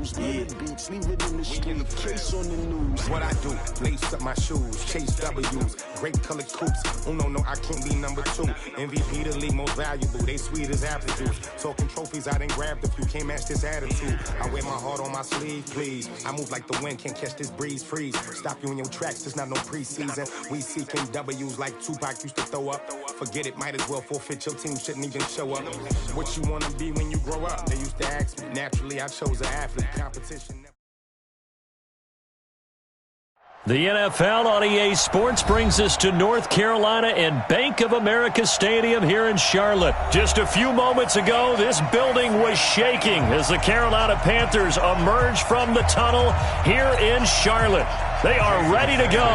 shoes. Minute beats, leave it in the street. Case on the news. What I do, lace up my shoes, chase W's, grape colored coops. Oh no, I can't be number 2. MVP the league most valuable, they sweet as apple juice. Talking trophies, I done grabbed a few, can't match this attitude. I wear my heart on my sleeve, please. I move like the wind, can't catch this breeze, freeze. Stop you in your tracks, there's not no preseason. We seeking W's like Tupac used to throw up. Forget it, might as well forfeit, your team shouldn't even show up. What you wanna be when you grow up? They used to ask me, naturally I chose an athlete. Competition. The NFL on EA Sports brings us to North Carolina and Bank of America Stadium here in Charlotte. Just a few moments ago, this building was shaking as the Carolina Panthers emerged from the tunnel here in Charlotte. They are ready to go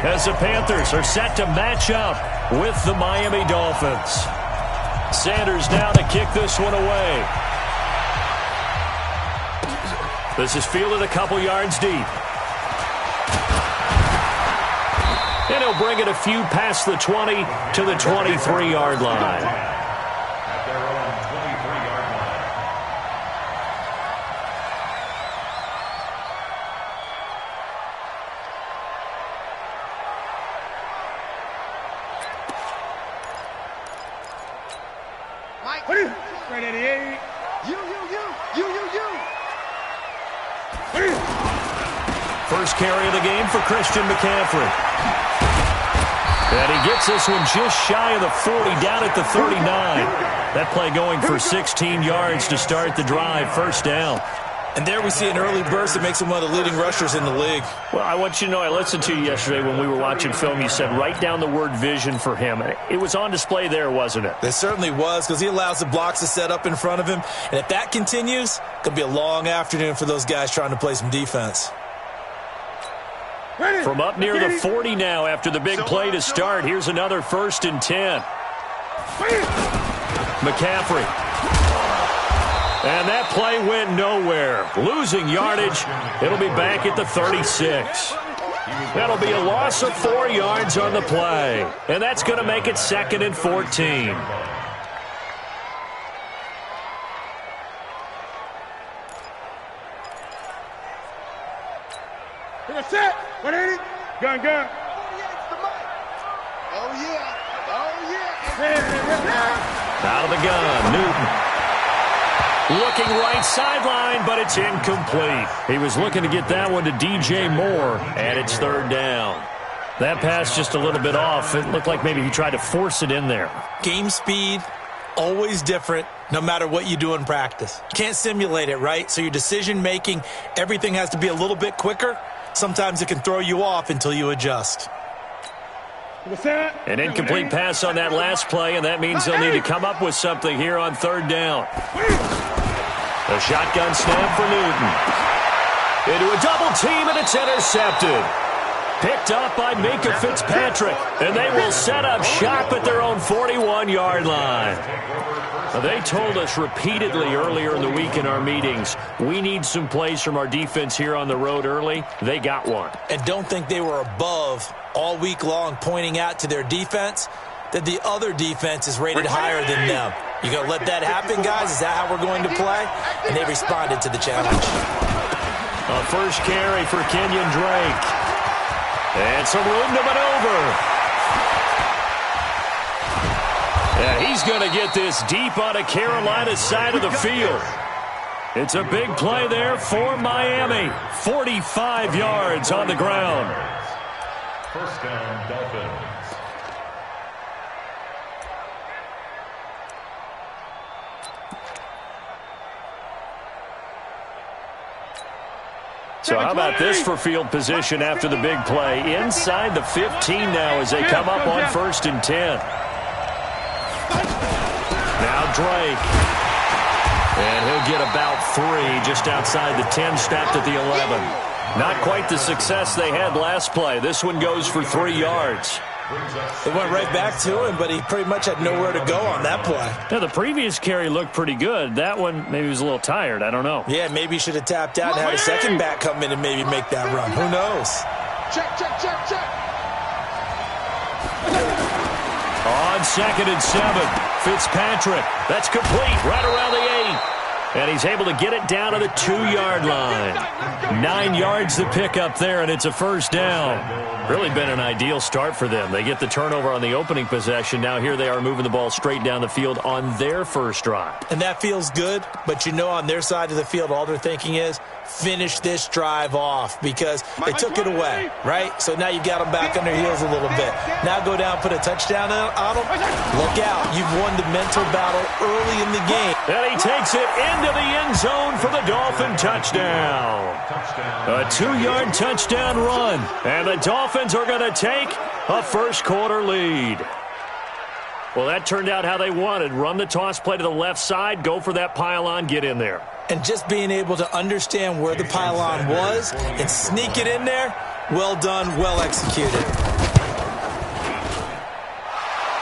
as the Panthers are set to match up with the Miami Dolphins. Sanders now to kick this one away. This is fielded a couple yards deep. And he'll bring it a few past the 20 to the 23-yard line. At their own 23-yard line. Mike, right at the 8. First carry of the game for Christian McCaffrey. And he gets this one just shy of the 40, down at the 39. That play going for 16 yards to start the drive, first down. And there we see an early burst that makes him one of the leading rushers in the league. Well, I want you to know, I listened to you yesterday when we were watching film. You said write down the word vision for him. It was on display there, wasn't it? It certainly was, because he allows the blocks to set up in front of him. And if that continues, it's going to be a long afternoon for those guys trying to play some defense. From up near the 40 now after the big play to start. Here's another 1st and 10. McCaffrey. And that play went nowhere. Losing yardage. It'll be back at the 36. That'll be a loss of 4 yards on the play. And that's going to make it 2nd and 14. Set. 180. Gun. Oh, yeah. Out of the gun, Newton. Looking right sideline, but it's incomplete. He was looking to get that one to DJ Moore, and it's 3rd down. That pass just a little bit off. It looked like maybe he tried to force it in there. Game speed, always different, no matter what you do in practice. Can't simulate it, right? So your decision-making, everything has to be a little bit quicker. Sometimes it can throw you off until you adjust. An incomplete pass on that last play, and that means they'll need to come up with something here on 3rd down. A shotgun snap for Newton. Into a double team, and it's intercepted. Picked up by Minka Fitzpatrick, and they will set up shop at their own 41-yard line. Now, they told us repeatedly earlier in the week in our meetings, we need some plays from our defense here on the road early. They got one. And don't think they were above all week long pointing out to their defense that the other defense is rated higher than them. You going to let that happen, guys? Is that how we're going to play? And they responded to the challenge. A first carry for Kenyon Drake. And some room to maneuver. And he's going to get this deep on a Carolina side of the field. It's a big play there for Miami. 45 yards on the ground. First down, Dolphins. So how about this for field position after the big play? Inside the 15 now as they come up on 1st and 10. Now Drake. And he'll get about 3 just outside the 10, snapped at the 11. Not quite the success they had last play. This one goes for 3 yards. It went right back to him, but he pretty much had nowhere to go on that play. Now, the previous carry looked pretty good. That one, maybe he was a little tired. I don't know. Yeah, maybe he should have tapped out and had a second back come in and maybe make that run. Who knows? Check. On 2nd and 7, Fitzpatrick. That's complete right around the 8. And he's able to get it down to the 2-yard line. 9 yards to pick up there, and it's a first down. Really been an ideal start for them. They get the turnover on the opening possession. Now here they are moving the ball straight down the field on their first drive. And that feels good, but you know on their side of the field, all they're thinking is, finish this drive off because they took it away, right? So now you got them back on their heels a little bit. Now go down, put a touchdown on them. Look out. You've won the mental battle early in the game. And he takes it into the end zone for the Dolphin touchdown. A 2-yard touchdown run. And the Dolphins are going to take a first-quarter lead. Well, that turned out how they wanted. Run the toss play to the left side, go for that pylon, get in there. And just being able to understand where the pylon was and sneak it in there, well done, well executed.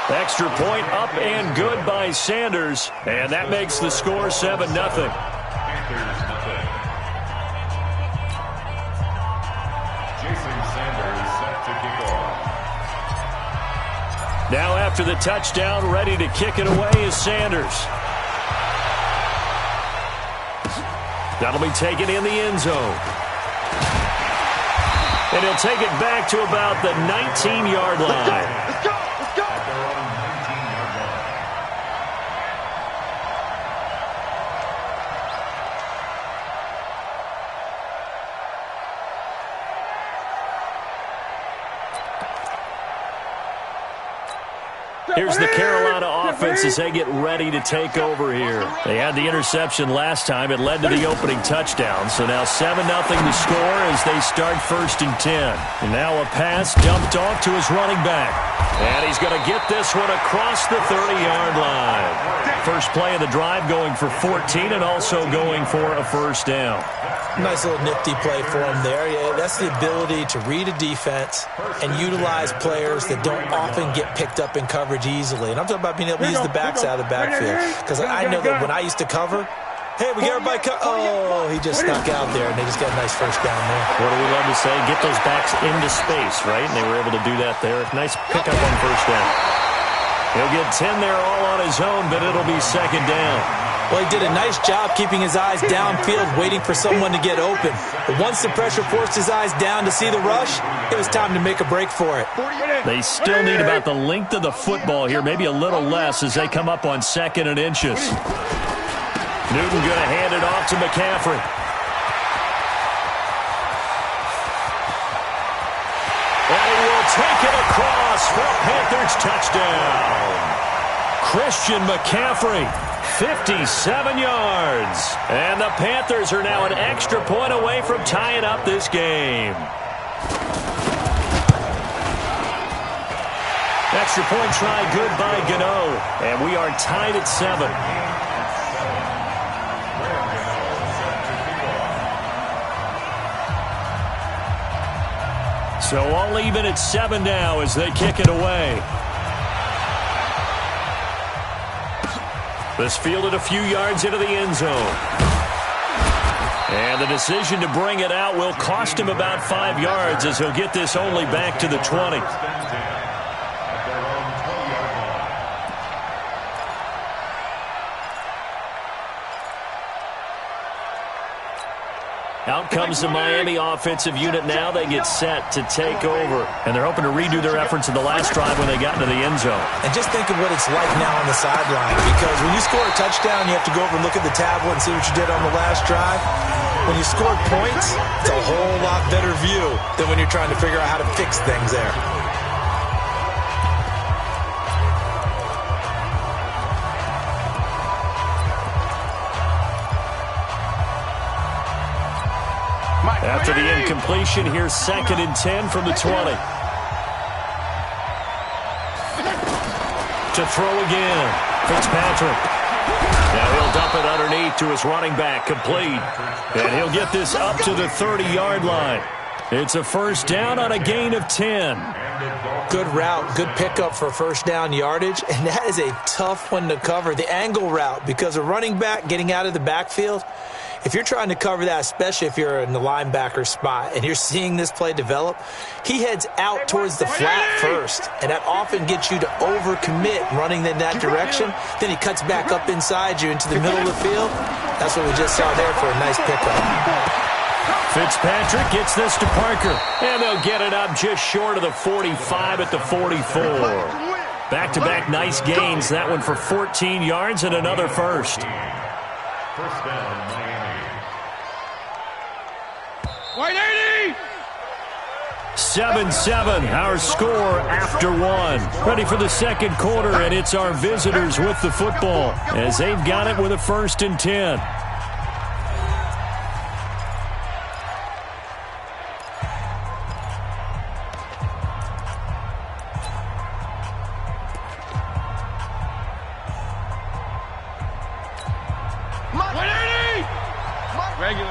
Extra point up and good by Sanders. And that makes the score 7-0. Panthers, nothing. Jason Sanders set to kick off. Now after the touchdown, ready to kick it away is Sanders. That'll be taken in the end zone. And he'll take it back to about the 19-yard line. At their own 19-yard line. Here's the Carolina offense as they get ready to take over here. They had the interception last time. It led to the opening touchdown. So now 7-0 the score as they start 1st and 10. And now a pass dumped off to his running back. And he's going to get this one across the 30-yard line. First play of the drive going for 14 and also going for a first down. Nice little nifty play for him there. Yeah, that's the ability to read a defense and utilize players that don't often get picked up in coverage easily. And I'm talking about being able to use the backs out of the backfield. Because I know that when I used to cover, hey, we got everybody oh, he just snuck out there, and they just got a nice first down there. What do we love to say? Get those backs into space, right? And they were able to do that there. Nice pickup on first down. He'll get 10 there all on his own, but it'll be second down. Well, he did a nice job keeping his eyes downfield, waiting for someone to get open. But once the pressure forced his eyes down to see the rush, it was time to make a break for it. They still need about the length of the football here, maybe a little less as they come up on 2nd and inches. Newton going to hand it off to McCaffrey. And he will take it across for a Panthers touchdown. Christian McCaffrey, 57 yards. And the Panthers are now an extra point away from tying up this game. Extra point try good by Gano. And we are tied at 7. So all even at 7 now as they kick it away. This fielded a few yards into the end zone. And the decision to bring it out will cost him about 5 yards as he'll get this only back to the 20. Out comes the Miami offensive unit now. They get set to take over. And they're hoping to redo their efforts in the last drive when they got into the end zone. And just think of what it's like now on the sideline. Because when you score a touchdown, you have to go over and look at the tablet and see what you did on the last drive. When you scored points, it's a whole lot better view than when you're trying to figure out how to fix things there. After the incompletion, here's 2nd and 10 from the 20. To throw again, Fitzpatrick. Now he'll dump it underneath to his running back, complete. And he'll get this up to the 30-yard line. It's a first down on a gain of 10. Good route, good pickup for first down yardage, and that is a tough one to cover, the angle route, because a running back getting out of the backfield, if you're trying to cover that, especially if you're in the linebacker spot and you're seeing this play develop, he heads out towards the flat first, and that often gets you to overcommit running in that direction. Then he cuts back up inside you into the middle of the field. That's what we just saw there for a nice pickup. Fitzpatrick gets this to Parker, and they'll get it up just short of the 45 at the 44. Back-to-back nice gains, that one for 14 yards and another first. First down, Miami. White 80! 7-7, our score after one. Ready for the second quarter, and it's our visitors with the football as they've got it with a 1st and 10.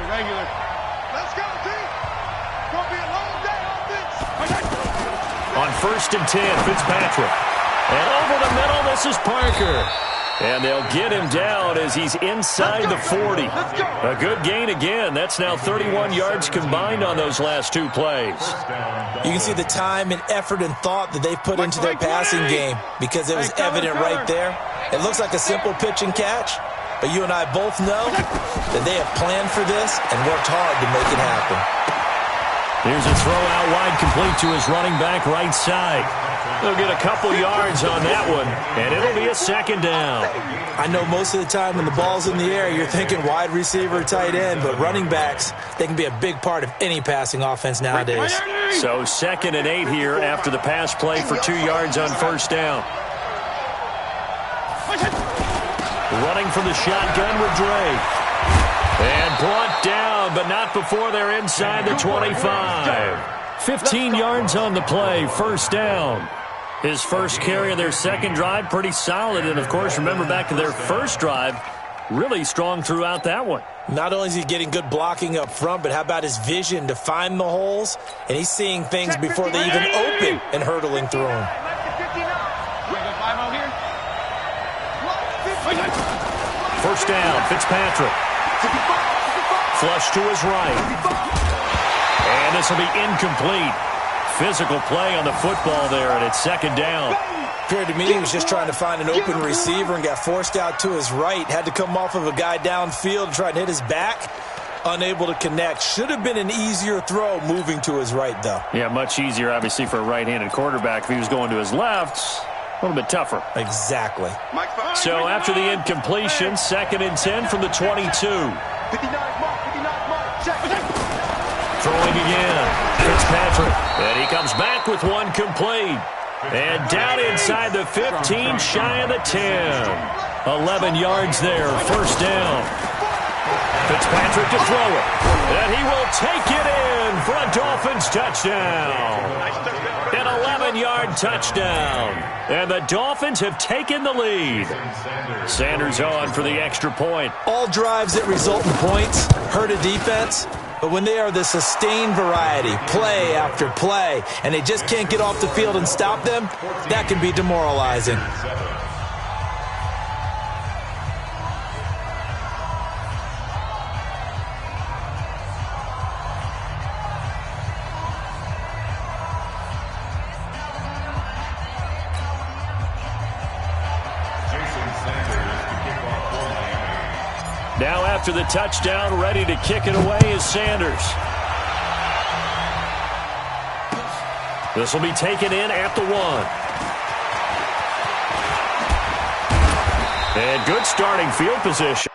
Regular. Let's go, team. Gonna be a long day on this. On 1st and 10, Fitzpatrick. And over the middle, this is Parker. And they'll get him down as he's inside the 40. A good gain again. That's now 31 yards combined on those last 2 plays. You can see the time and effort and thought that they've put into their passing game because it was evident right there. It looks like a simple pitch and catch, but you and I both know that they have planned for this and worked hard to make it happen. Here's a throw out wide, complete to his running back right side. They'll get a couple yards on that one, and it'll be a 2nd down. I know most of the time when the ball's in the air, you're thinking wide receiver, tight end, but running backs, they can be a big part of any passing offense nowadays. So 2nd and 8 here after the pass play for 2 yards on 1st down. Running from the shotgun with Dre. And brought down, but not before they're inside the 25. 15 yards on the play, 1st down. His first carry of their second drive, pretty solid. And, of course, remember back to their first drive, really strong throughout that one. Not only is he getting good blocking up front, but how about his vision to find the holes? And he's seeing things before they even open and hurtling through them. First down, Fitzpatrick. Flush to his right. And this will be incomplete. Physical play on the football there, and it's 2nd down. Appeared to me he was just trying to find an open receiver and got forced out to his right. Had to come off of a guy downfield and try and hit his back. Unable to connect. Should have been an easier throw moving to his right, though. Yeah, much easier, obviously, for a right-handed quarterback. If he was going to his left, a little bit tougher. Exactly. So after the incompletion, 2nd and 10 from the 22. Throwing again. Fitzpatrick. And he comes back with one complete. And down inside the 15, shy of the 10. 11 yards there, 1st down. Fitzpatrick to throw it. And he will take it in for a Dolphins touchdown. An 11-yard touchdown. And the Dolphins have taken the lead. Sanders on for the extra point. All drives that result in points hurt a defense, but when they are the sustained variety, play after play, and they just can't get off the field and stop them, that can be demoralizing. Now after the touchdown, ready to kick it away is Sanders. This will be taken in at the 1. And good starting field position.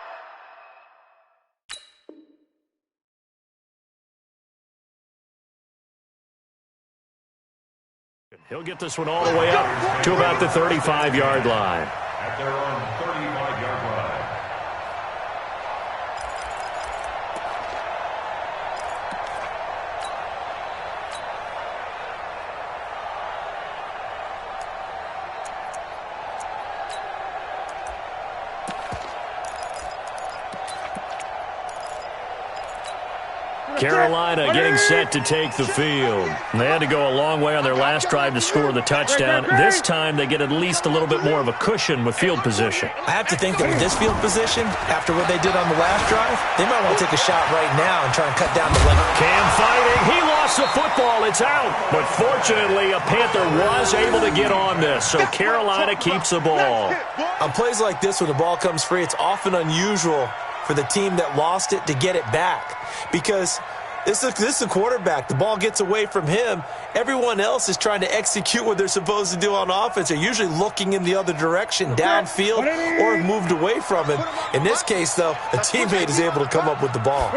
He'll get this one all the way up to about the 35-yard line. At their own 35-yard line. Carolina getting set to take the field. They had to go a long way on their last drive to score the touchdown. This time they get at least a little bit more of a cushion with field position. I have to think that with this field position, after what they did on the last drive, they might want to take a shot right now and try and cut down the limit. Cam fighting. He lost the football. It's out. But fortunately, a Panther was able to get on this, so Carolina keeps the ball. On plays like this, when the ball comes free, it's often unusual for for the team that lost it to get it back. Because this is a quarterback. The ball gets away from him. Everyone else is trying to execute what they're supposed to do on offense. They're usually looking in the other direction, downfield, or have moved away from him. In this case, though, a teammate is able to come up with the ball.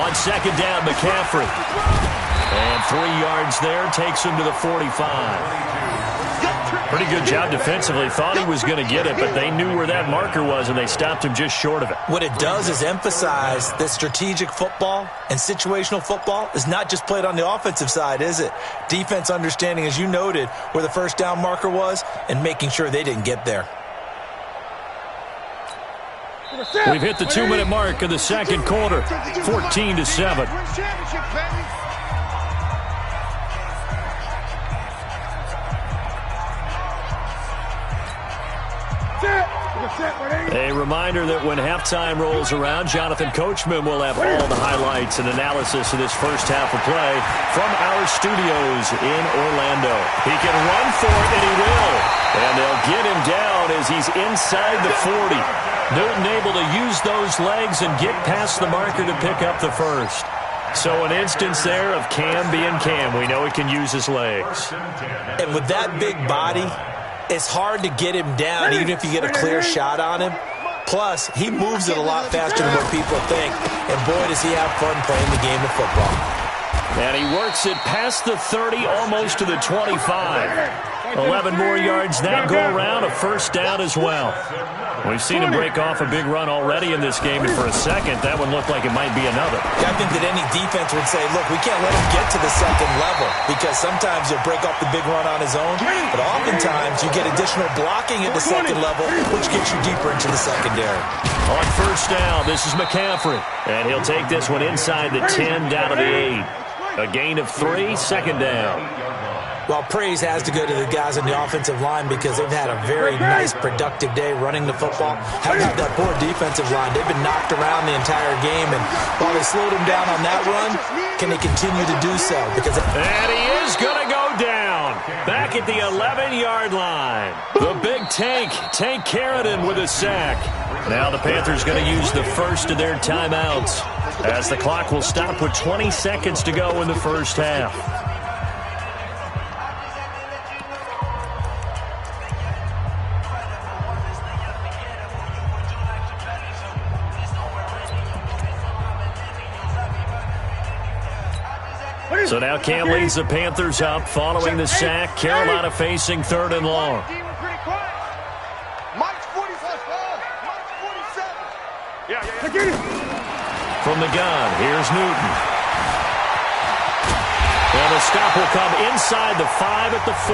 On second down, McCaffrey. And 3 yards there, takes him to the 45. Pretty good job defensively. Thought he was going to get it, but they knew where that marker was, and they stopped him just short of it. What it does is emphasize that strategic football and situational football is not just played on the offensive side, is it? Defense understanding, as you noted, where the first down marker was and making sure they didn't get there. We've hit the 2-minute mark in the second quarter, 14-7. A reminder that when halftime rolls around, Jonathan Coachman will have all the highlights and analysis of this first half of play from our studios in Orlando. He can run for it, and he will. And they'll get him down as he's inside the 40. Newton able to use those legs and get past the marker to pick up the first. So an instance there of Cam being Cam. We know he can use his legs. And with that big body, it's hard to get him down even if you get a clear shot on him. Plus, he moves it a lot faster than what people think. And boy, does he have fun playing the game of football. And he works it past the 30, almost to the 25. 11 more yards that go around, a first down as well. We've seen him break off a big run already in this game, and for a second, that one looked like it might be another. I think that any defense would say, look, we can't let him get to the second level, because sometimes he'll break off the big run on his own, but oftentimes you get additional blocking at the second level, which gets you deeper into the secondary. On first down, this is McCaffrey, and he'll take this one inside the 10 down to the 8. A gain of 3, second down. Well, praise has to go to the guys on the offensive line because they've had a very nice, productive day running the football. How about that poor defensive line? They've been knocked around the entire game, and while they slowed him down on that run, can they continue to do so? And he is going to go down back at the 11-yard line. The big Tank Carradine with a sack. Now the Panthers going to use the first of their timeouts as the clock will stop with 20 seconds to go in the first half. So now Cam leads the Panthers up following the sack. Carolina facing 3rd and long. From the gun, here's Newton. And the stop will come inside the 5 at the 4.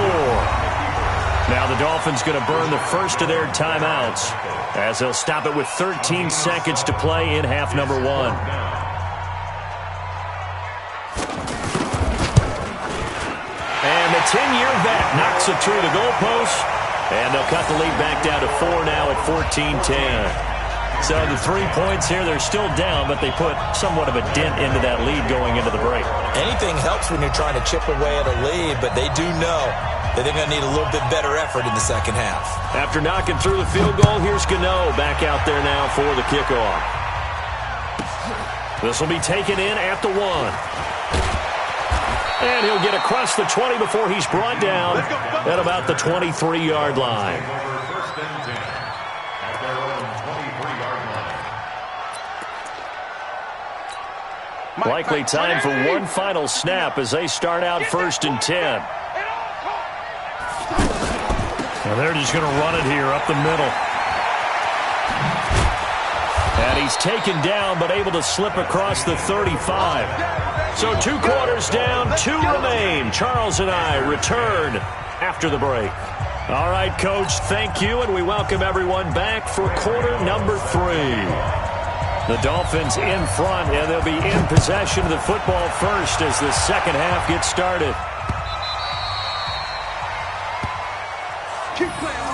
Now the Dolphins going to burn the first of their timeouts as they'll stop it with 13 seconds to play in half number 1. And the 10-year vet knocks it through the goalpost, and they'll cut the lead back down to 4 now at 14-10. So the 3 points here, they're still down, but they put somewhat of a dent into that lead going into the break. Anything helps when you're trying to chip away at a lead, but they do know that they're going to need a little bit better effort in the second half. After knocking through the field goal, here's Gano back out there now for the kickoff. This will be taken in at the 1. And he'll get across the 20 before he's brought down at about the 23-yard line. Likely time for one final snap as they start out 1st and 10. And they're just going to run it here up the middle. And he's taken down but able to slip across the 35. So 2 quarters down, 2 remain. Charles and I return after the break. All right, Coach, thank you, and we welcome everyone back for quarter number 3. The Dolphins in front, and they'll be in possession of the football first as the second half gets started. Keep playing.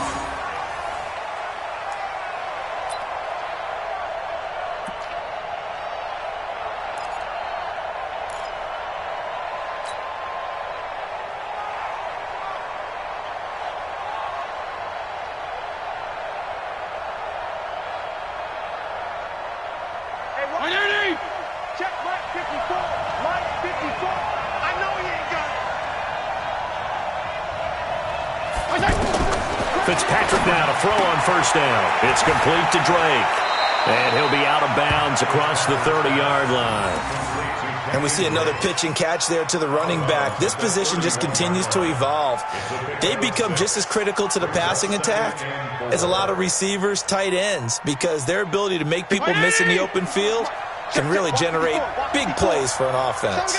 Fitzpatrick now to throw on first down. It's complete to Drake. And he'll be out of bounds across the 30-yard line. And we see another pitch and catch there to the running back. This position just continues to evolve. They become just as critical to the passing attack as a lot of receivers, tight ends, because their ability to make people miss in the open field can really generate big plays for an offense.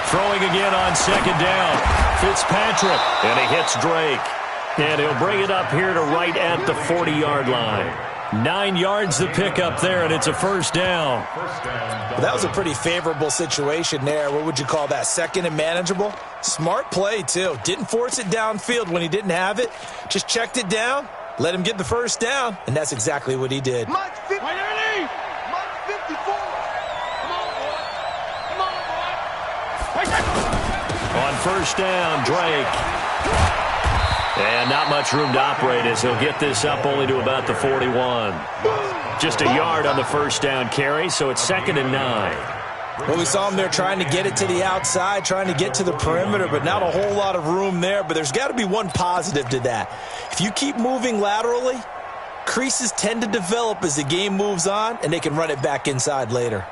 Throwing again on second down. Fitzpatrick, and he hits Drake. And he'll bring it up here to right at the 40-yard line. 9 yards to pick up there, and it's a first down. Well, that was a pretty favorable situation there. What would you call that? Second and manageable? Smart play, too. Didn't force it downfield when he didn't have it. Just checked it down, let him get the first down, and that's exactly what he did. Mike 50. Mike 54. Come on, boy. Come on, boy. On first down, Drake. And not much room to operate as he'll get this up only to about the 41. Just a yard on the first down carry, so it's 2nd and 9. Well, we saw him there trying to get it to the outside, trying to get to the perimeter, but not a whole lot of room there. But there's got to be one positive to that. If you keep moving laterally, creases tend to develop as the game moves on, and they can run it back inside later.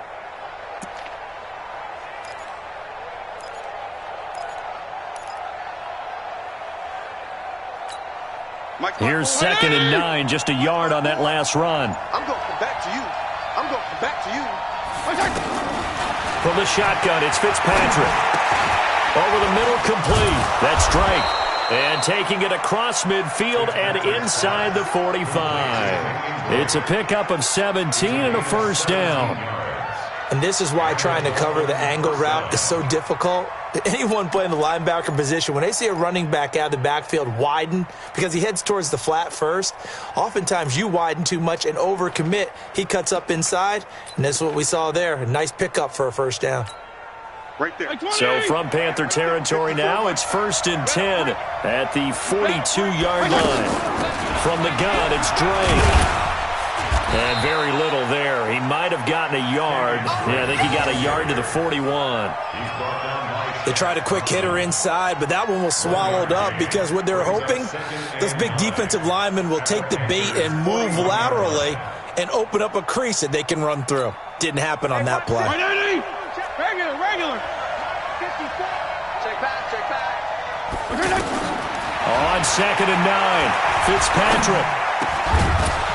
Here's 2nd and 9, just a yard on that last run. I'm going to come back to you. I'm going to come back to you. From the shotgun, it's Fitzpatrick. Over the middle, complete. That's Drake. And taking it across midfield and inside the 45. It's a pickup of 17 and a first down. And this is why trying to cover the angle route is so difficult. Anyone playing the linebacker position, when they see a running back out of the backfield widen because he heads towards the flat first, oftentimes you widen too much and overcommit. He cuts up inside, and that's what we saw there. A nice pickup for a first down. Right there. So from Panther territory now, it's 1st and 10 at the 42-yard line. From the gun, it's Drake. And very little there. He might have gotten a yard. Yeah, I think he got a yard to the 41. They tried a quick hitter inside, but that one was swallowed up because what they're hoping, those big defensive linemen will take the bait and move laterally and open up a crease that they can run through. Didn't happen on that play. Regular. 54. Check back. On 2nd and 9, Fitzpatrick.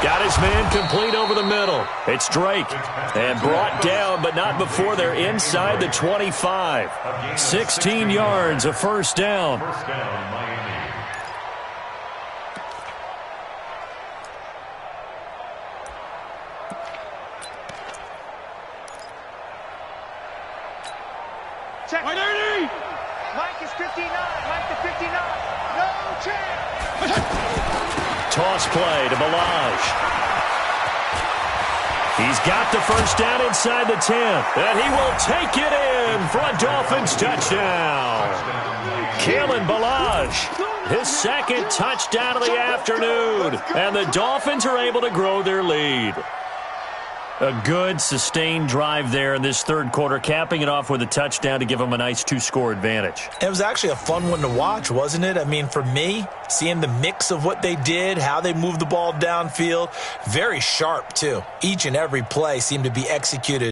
Got his man complete over the middle. It's Drake. And brought down, but not before they're inside the 25. 16 yards, a first down. Check. Mike is 59. Mike to 59. No chance. Toss play to Balaj. He's got the first down inside the 10. And he will take it in for a Dolphins touchdown. Kalen Balaj, his 2nd touchdown of the afternoon. And the Dolphins are able to grow their lead. A good, sustained drive there in this third quarter, capping it off with a touchdown to give them a nice 2-score advantage. It was actually a fun one to watch, wasn't it? I mean, for me, seeing the mix of what they did, how they moved the ball downfield, very sharp, too. Each and every play seemed to be executed